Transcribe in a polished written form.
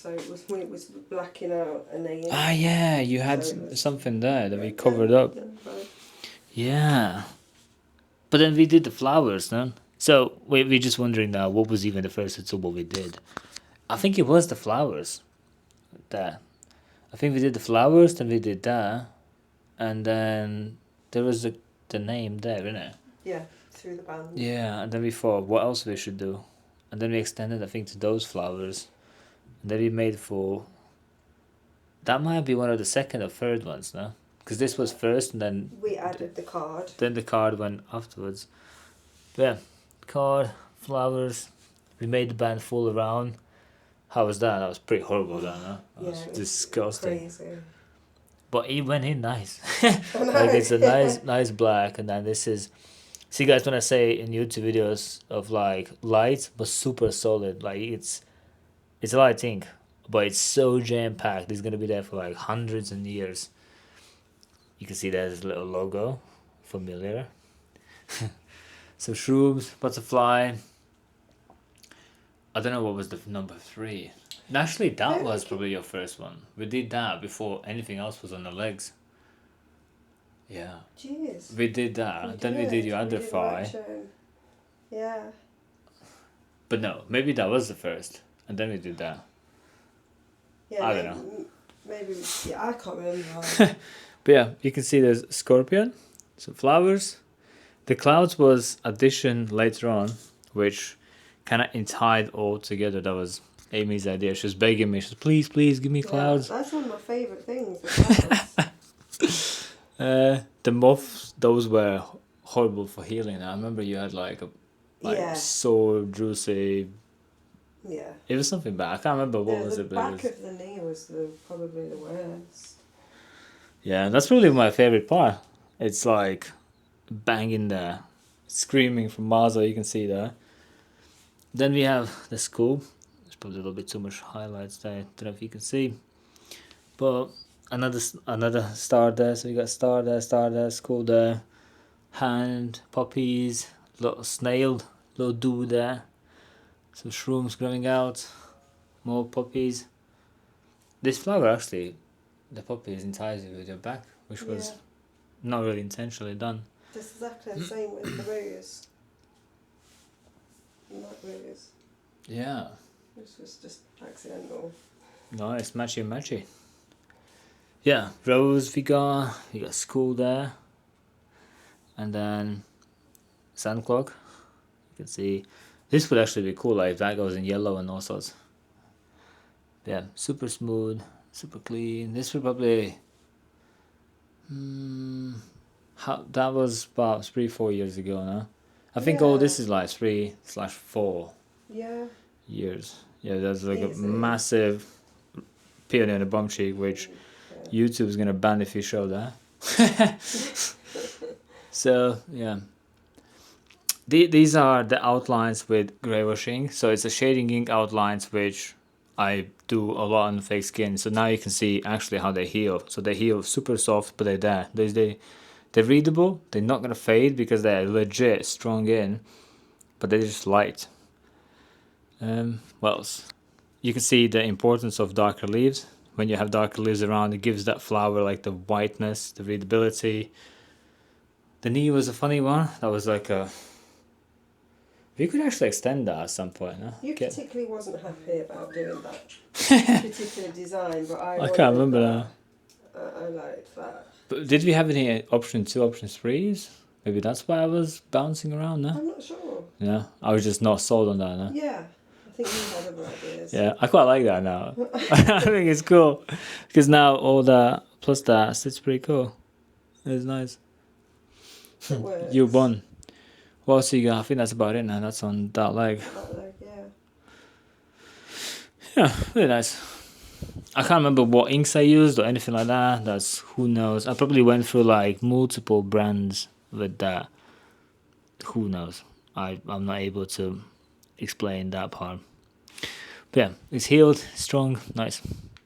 So it was when it was blacking out and then... Ah, yeah, you had something there that we covered up. Yeah. But then we did the flowers, then. So we're just wondering now, what was even the first tutorial we did? I think it was the flowers. There. I think we did the flowers, then we did that. And then there was the name there, isn't it? Yeah, through the band. Yeah, and then we thought, what else we should do? And then we extended, I think, to those flowers. And then we made for... That might be one of the second or third ones, no? Because this was first, and then... We added the card. Then the card went afterwards. But yeah, card, flowers. We made the band full around. How was that? That was pretty horrible, that, no? That was disgusting. Crazy. But it went in nice. Like, it's a nice black, and then this is... See, guys, when I say in YouTube videos of, like, light, but super solid, like, it's a light ink, but it's so jam-packed. It's going to be there for, like, hundreds of years. You can see there's a little logo. Familiar. So, shrooms, butterfly. I don't know what was the number 3. Actually, that was probably your first one. We did that before anything else was on the legs. Yeah. Jeez. We did that. Then we did your other 5. Yeah. But no, maybe that was the first. And then we did that. Yeah, I don't know. Maybe, yeah, I can't remember. But yeah, you can see there's scorpion, some flowers. The clouds was addition later on, which kind of tied all together. That was Amy's idea. She was begging me. She was, please give me clouds. That's one of my favourite things, the clouds. The moths, those were horrible for healing. I remember you had like sore, juicy. Yeah. It was something bad. I can't remember what was the it. The back of the knee was probably the worst. Yeah, that's probably my favourite part. It's like banging there, screaming from miles away. You can see there. Then we have the school. There's probably a little bit too much highlights there. Don't know if you can see, but another star there. So we got star there, school there, hand, poppies, little snail, little dude there. Some shrooms growing out, more poppies. This flower actually, the poppy is entirely with your back, which was not really intentionally done. Just exactly the same with the rose. Not rose. Yeah. This was just accidental. Nice, matchy. Yeah, rose we got school there. And then sun clock. You can see this would actually be cool, like if that goes in yellow and all sorts. Yeah, super smooth, super clean. This would probably that was about 3-4 years ago now. I think all this is like 3/4 years. Yeah, there's like a massive peony on the bum cheek, which YouTube is gonna ban if you show that. So yeah. These are the outlines with grey washing. So it's a shading ink outlines which I do a lot on fake skin. So now you can see actually how they heal. So they heal super soft, but they're there. They're readable. They're not gonna fade because they're legit strong in, but they're just light. What else? You can see the importance of darker leaves. When you have darker leaves around, it gives that flower like the whiteness, the readability. The knee was a funny one. That was like a... We could actually extend that at some point, no? You particularly wasn't happy about doing that particular design, but I can't remember that. I liked that. But did we have any option 2, option 3s? Maybe that's why I was bouncing around, no? I'm not sure. Yeah, I was just not sold on that, no? Yeah, I think you had other ideas. Yeah, I quite like that now. I think it's cool. Because now all that, plus that, it's pretty cool. It's nice. It works. You won. What else you got? I think that's about it now. That's on that leg. That leg, yeah. Yeah, really nice. I can't remember what inks I used or anything like that. That's who knows. I probably went through like multiple brands with that. Who knows? I'm not able to explain that part. But yeah, it's healed, strong, nice.